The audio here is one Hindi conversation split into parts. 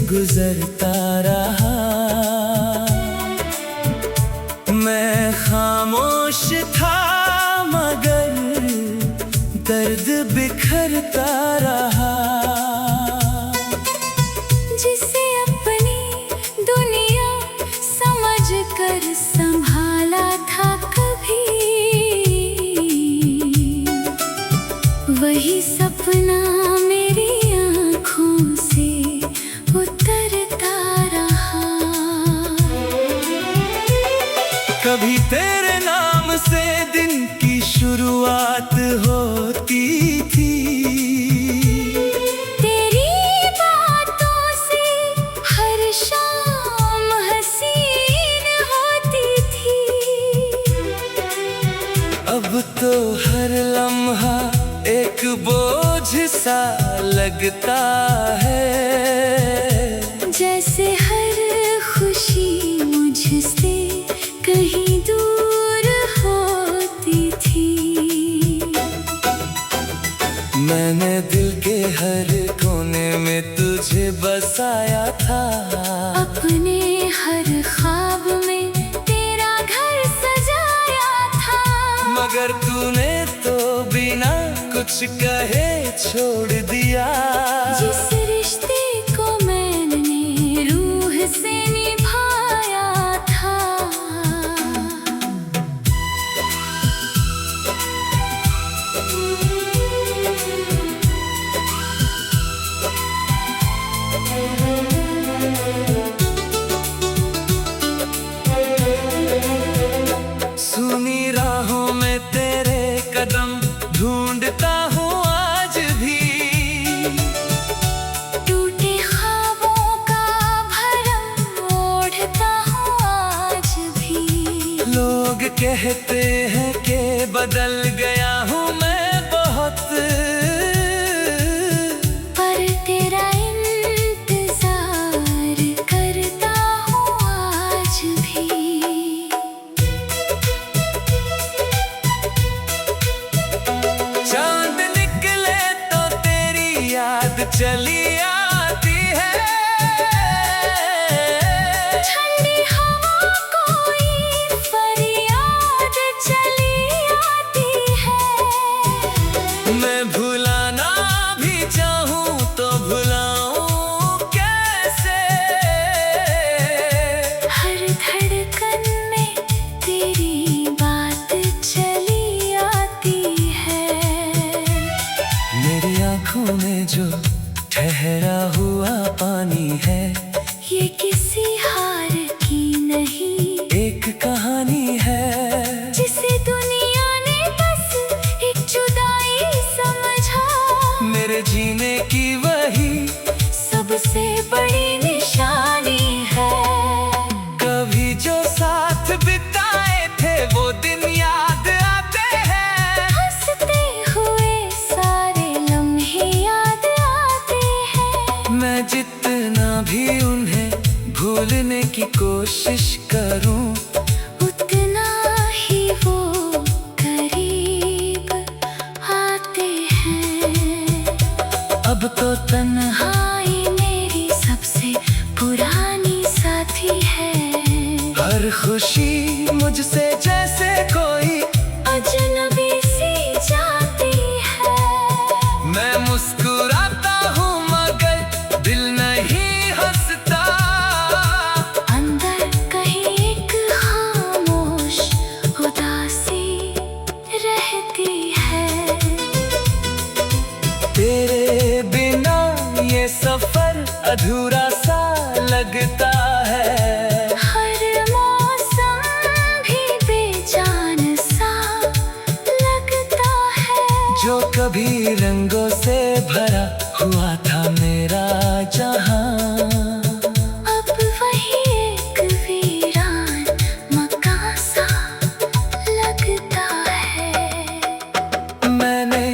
गुजरता रहा। मैं खामोश था मगर दर्द बिखरता रहा। जिसे अपनी दुनिया समझकर संभाला था कभी, वही सपना मेरी आँखों से उतरता रहा। कभी तेरे नाम से दिन की शुरुआत होती थी, तेरी बातों से हर शाम हसीन होती थी। अब तो हर लम्हा एक बोझ सा लगता है। जैसे हर खुशी मुझसे कहीं दूर होती थी। मैंने दिल के हर कोने में तुझे बसाया था। अपने हर ख्वाब में तेरा घर सजाया था। मगर तूने तो बिना कुछ कहे छोड़ दिया। जिस रिश्ते को मैंने रूह से निभाया था। सुनी राहों में तेरे कदम ढूंढता हूँ आज भी। टूटे ख्वाबों का भरम ओढ़ता हूँ आज भी। लोग कहते हैं कि बदल गया हूँ मैं बहुत, पर तेरा इंतजार करता हूँ आज भी। चांद निकले तो तेरी याद चली आती है। ठंडी हवा कोई फरियाद चली आती है। मैं भुलाना भी चाहूँ तो भुलाऊं कैसे। हर धड़कन में तेरी बात चली आती है। मेरी आँखों में जो ठहरा हुआ पानी है, ये किसी हार की नहीं, एक कहानी है। जिसे दुनिया ने बस एक जुदाई समझा। मेरे जीने की वही सबसे बड़ी निशानी है। कभी जो साथ बिताए थे वो दिन याद आते हैं। हंसते हुए सारे लम्हे याद आते हैं। मैं जितना भी उन्हें भूलने की कोशिश करूं, उतना ही वो करीब आते हैं। अब तो तन्हाई मेरी सबसे पुरानी साथी है। हर खुशी मुझसे जैसे कोई अजनबी सी जाती है। मैं मुस्कुराता हूँ मगर दिल नहीं हंसता। अंदर कहीं एक खामोश उदासी रहती है। तेरे बिना ये सफर अधूरा सा लगता है। हर मौसम भी बेजान सा लगता है। जो कभी रंगों से भरा हुआ था मेरा जहां, अब वही एक वीरान मकान सा लगता है। मैंने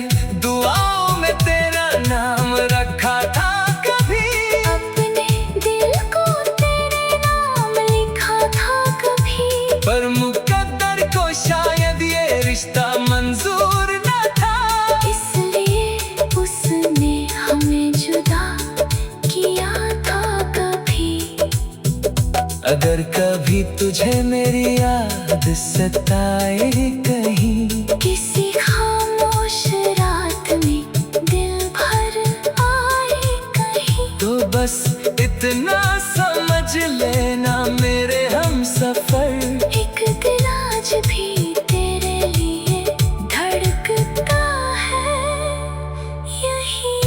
दुआओं में तेरा नाम रखा था कभी। अपने दिल को तेरे नाम लिखा था कभी। पर मुकद्दर को शायद ये रिश्ता मंजूर न था। इसलिए उसने अगर कभी तुझे मेरी याद सताए कहीं, किसी खामोश रात में दिल भर आए कहीं, तो बस इतना समझ लेना मेरे हमसफर, एक दिल आज भी तेरे लिए धड़कता है यही।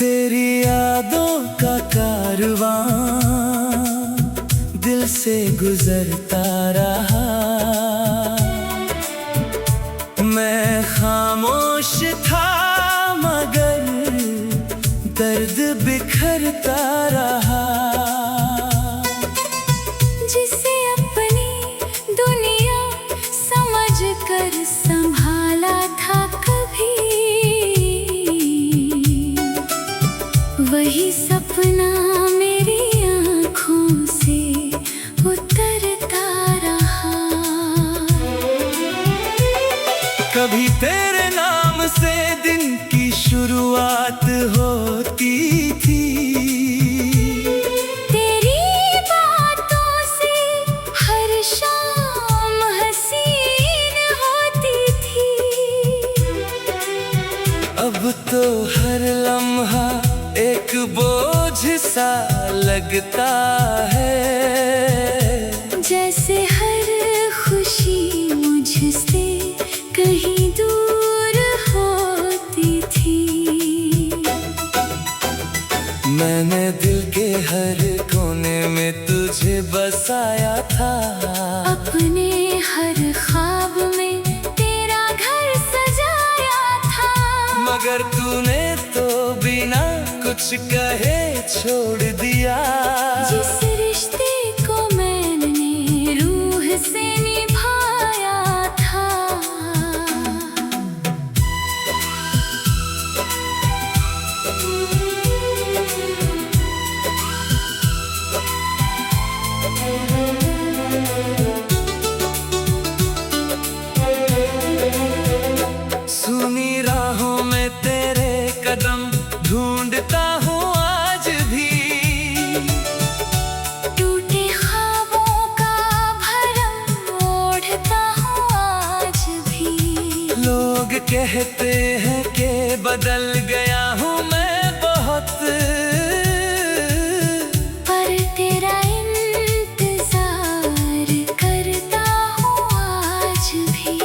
तेरी यादों का कारवां दिल से गुजरता रहा, मैं खामोश था मगर दर्द बिखरता रहा। जिसे अपनी दुनिया समझ कर संभाला था कभी, वही सपना मेरी आँखों से उतरता रहा। कभी तेरे नाम से दिन की शुरुआत होती थी, तेरी बातों से हर शाम हसीन होती थी। अब तो हर लम्हा एक बोझ सा लगता है, जैसे हर खुशी मुझसे कहीं दूर होती थी। मैंने दिल के हर कोने में तुझे बसाया था, अपने हर ख्वाब में तेरा घर सजाया था, मगर तूने तो बिना कुछ कहे छोड़ दिया। जिस रिश्ते को मैंने रूह से निभाया था। सुनी राहों में तेरे कदम ढूंढता हूँ आज भी, टूटे ख्वाबों का भरम ओढ़ता हूँ आज भी। लोग कहते हैं कि बदल गया हूँ मैं बहुत, पर तेरा इंतजार करता हूँ आज भी।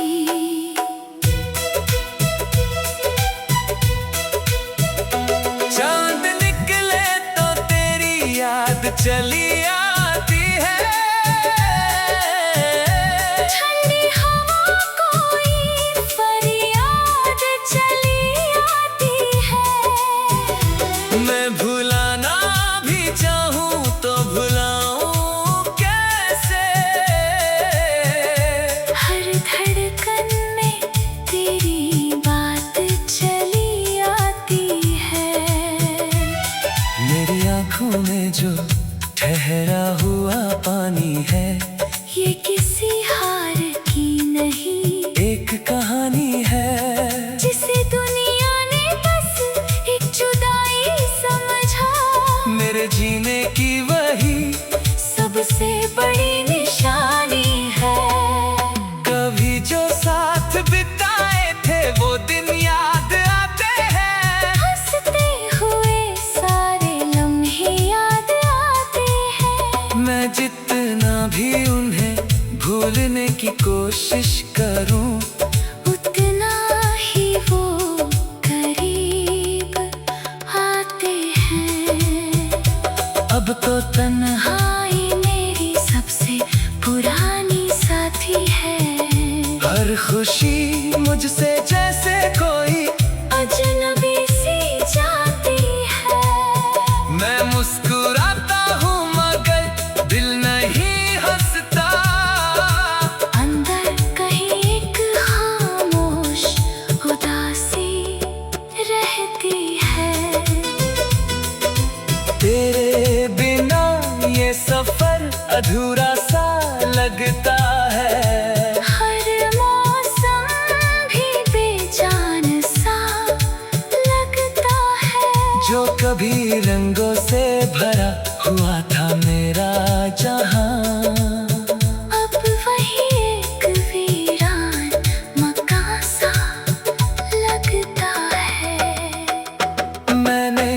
चांद निकले तो तेरी याद चली आती है, ठंडी हवा कोई फरियाद चली आती है। मैं भुलाना भी चाहूँ तो भुलाऊं कैसे, हर धड़कन में तेरी बात चली आती है। मेरी आँखों में जो ठहरा हुआ पानी है, ये किसी हार की नहीं, एक कहानी है, जिसे दुनिया ने बस एक जुदाई समझा। मेरे जीने की वही सबसे बड़ी निशानी है। कभी जो साथ बिताए थे वो दिन याद आते हैं, हंसते हुए सारे लम्हे याद आते हैं। मैं जितना भी उन्हें भूलने की कोशिश करूं, उतना ही वो करीब आते हैं। अब तो तन्हाई मेरी सबसे पुरानी साथी है। हर खुशी मुझसे जैसे कोई अजनबी सी जाती है। मैं मुस्कुराता हूँ मगर दिल नहीं हंसता। अंदर कहीं एक खामोश उदासी रहती है। तेरे बिना ये सफर अधूरा सा लगता है। हर मौसम भी बेजान सा लगता है। जो कभी रंगों से भरा हुआ था मेरा जहां, अब वही एक वीरान मकान सा लगता है। मैंने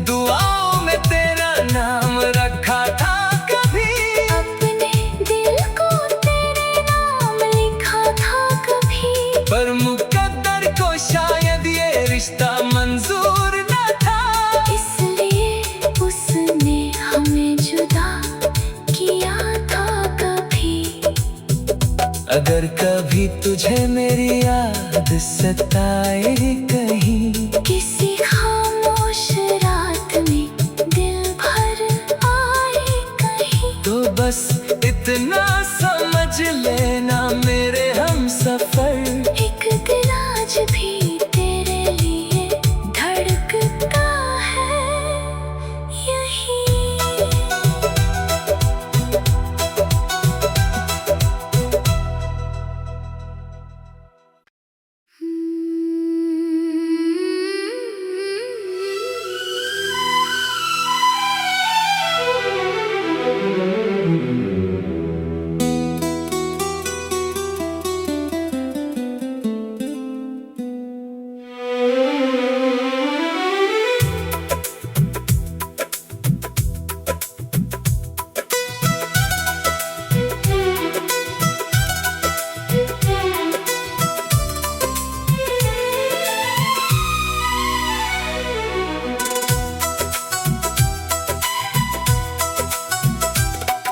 दुआओं में तेरा नाम रखा था कभी। अपने दिल को तेरे नाम लिखा था कभी। पर मुकद्दर को शायद ये रिश्ता मंजूर न था। इसलिए उसने हमें जुदा किया था कभी। अगर कभी तुझे मेरी याद सताए कहीं, किसी खामोश रात में दिल भर आए कहीं। तो बस इतना समझ लेना मेरे हम सफर। एक दिल आज भी तेरे लिए धड़कता है यही।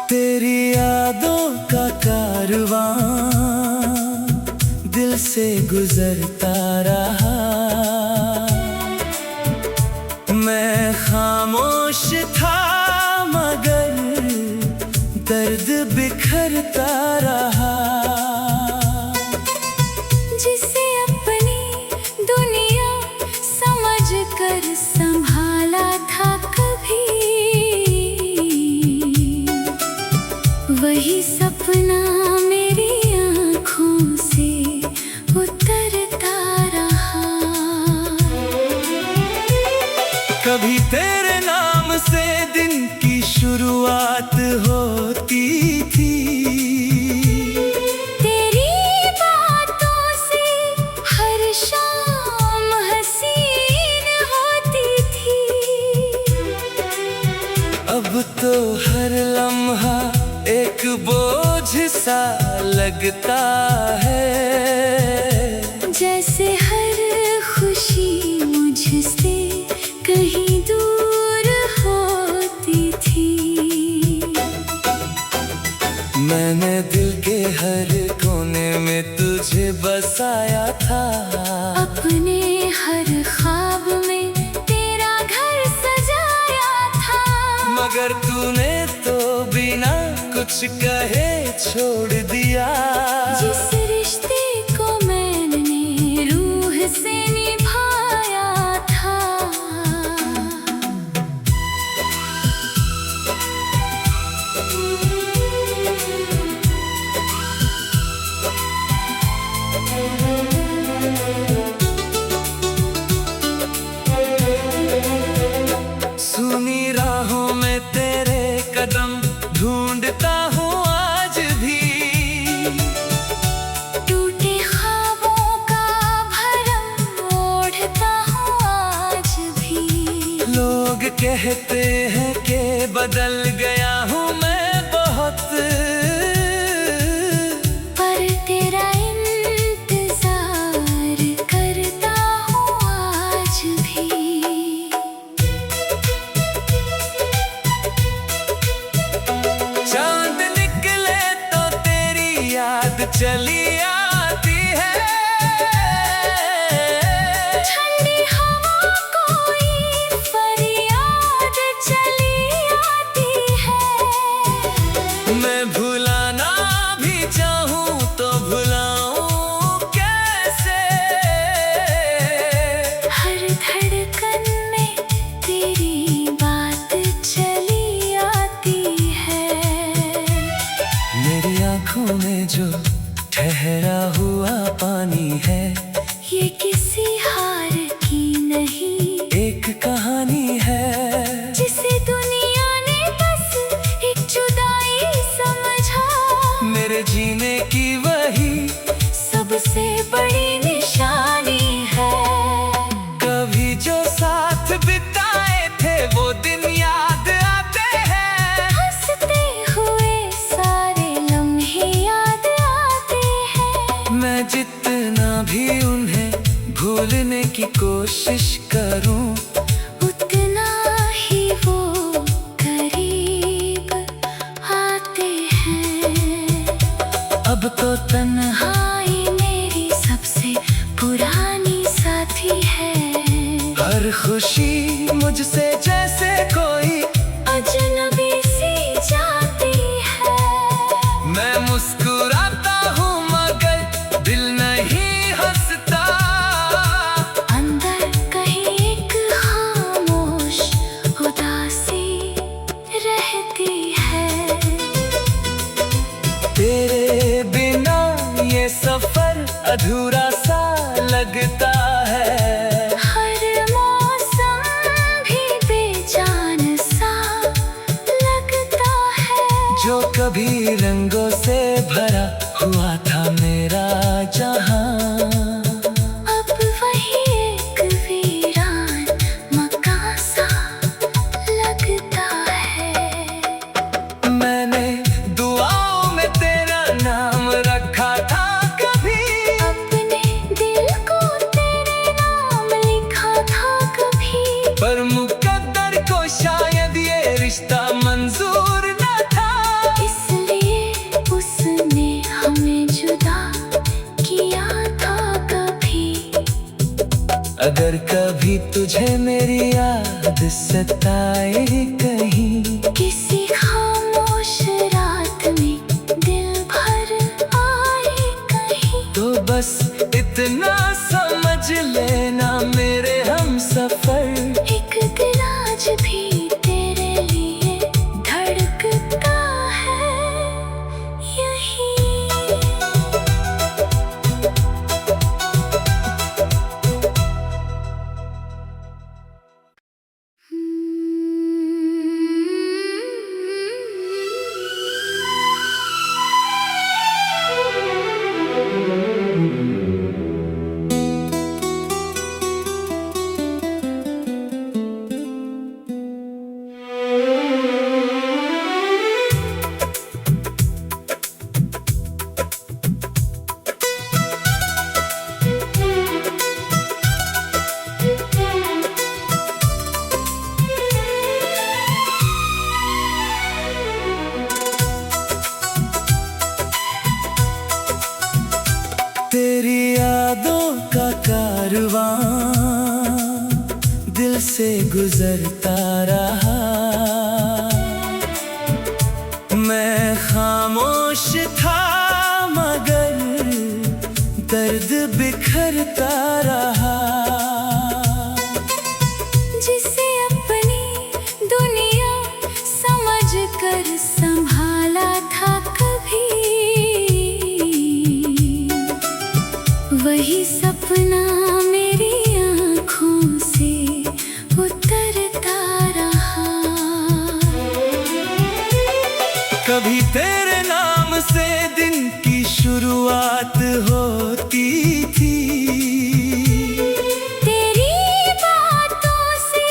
तेरी यादों का कारवां दिल से गुजरता रहा। मैं खामोश था मगर दर्द बिखरता रहा। जिसे अपनी दुनिया समझ कर संभाला था कभी, वही सपना मेरी आँखों से उतरता रहा। कभी तेरे नाम से दिन की शुरुआत होती थी। तेरी बातों से हर शाम हसीन होती थी। अब तो हर लम्हा एक बोझ सा लगता है। जैसे हर खुशी मुझसे कहीं दूर होती थी। मैंने दिल के हर कोने में तुझे बसाया था। अपने हर ख्वाब में तेरा घर सजाया था। मगर तूने तो बिना कुछ कहे छोड़ दिया। जिस रिश्ते को मैंने रूह से निभाया था। सुनी राहों में तेरे कदम ढूंढता हूँ आज भी। टूटे ख्वाबों का भरम ओढ़ता हूँ आज भी। लोग कहते हैं कि बदल गया हूँ मैं बहुत, पर तेरा इंतजार करता हूँ आज भी। चांद निकले तो तेरी याद चली आती है। ठंडी हवा कोई फरियाद चली आती है। मैं भुलाना भी चाहूं तो भुलाऊं कैसे? हर धड़कन में तेरी बात चली आती है। मेरी आंखों में जो ठहरा हुआ पानी है, ये किसी हार की नहीं, एक कहानी है जिसे दुनिया ने बस एक जुदाई समझा। मेरे जीने की वही सबसे बड़ी निशानी है। कभी जो साथ बिताए थे वो दिन याद आते हैं। हंसते हुए सारे लम्हे याद आते हैं। मैं जितना भी उन्हें भूलने की कोशिश करूं, उतना ही वो करीब आते हैं। अब तो तन्हा हाय मेरी सबसे पुरानी साथी है। हर खुशी मुझसे जैसे कोई अजनबी सी जाती है। मैं मुस्कुराता हूँ मगर दिल नहीं हंसता। अंदर कहीं एक खामोश उदासी रहती है। तेरे बिना ये सफर अधूरा सा लगता है। हर मौसम भी बेजान सा लगता है। जो कभी रंगों से भरा हुआ था मेरा जहां, अब वही एक वीरान मकान सा लगता है। मैंने दुआओं में तेरा नाम रखा था कभी, अपने दिल को तेरे नाम लिखा था कभी। पर मुकद्दर को शायद ये रिश्ता मंजूर न था। इसलिए उसने हमें जुदा किया था कभी। अगर कभी तुझे मेरी याद सताए कहीं, किसी खामोश रात में दिल भर आए कहीं, तो बस इतना समझ लेना मेरे हमसफर, एक दिल आज भी तेरे लिए धड़कता है यही। तेरी यादों का कारवां दिल से गुजरता रहा। मैं खामोश था मगर दर्द बिखरता रहा। जिसे अपनी दुनिया समझ कर संभाला था कभी, वही सपना मेरी आँखों से उतरता रहा। कभी तेरे नाम से दिन की शुरुआत होती थी, तेरी बातों से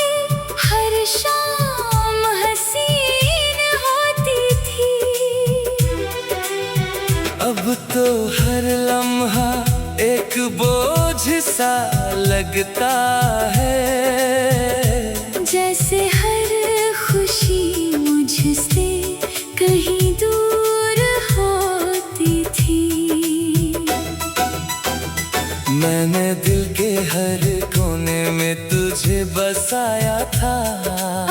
हर शाम हसीन होती थी। अब तो हर लम्हा एक बोझ सा लगता है। जैसे हर खुशी मुझसे कहीं हर कोने में तुझे बसाया था।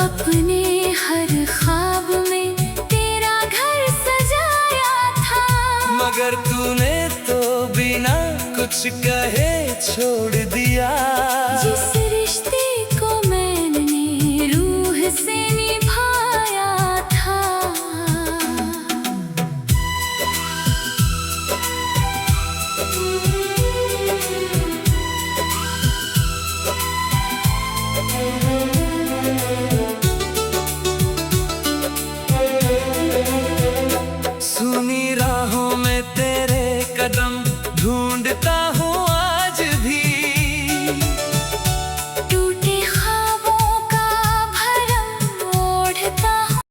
अपने हर ख्वाब में तेरा घर सजाया था। मगर तूने तो बिना कुछ कहे छोड़ दिया। जिस रिश्ते को मैंने रूह से निभाया था। सुनी राहों में